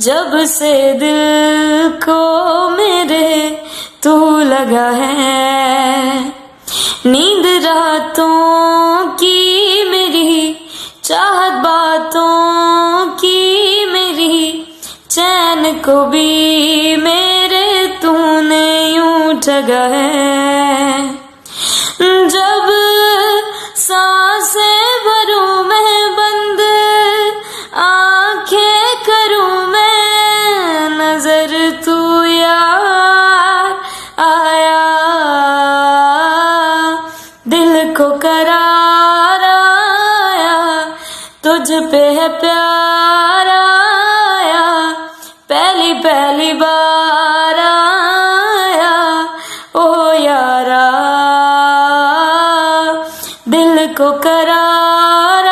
जब से दिल को मेरे तू लगा है, नींद रातों की मेरी, चाहत बातों की मेरी, चैन को भी मेरे तूने यूं ठगा है। जब सांसें भरूं मैं बंद, आंखें करूं मैं नजर, तू यार आया, दिल को करार आया, तुझ पे है प्यार आया, पहली पहली बार आया, ओ यारा, दिल को करार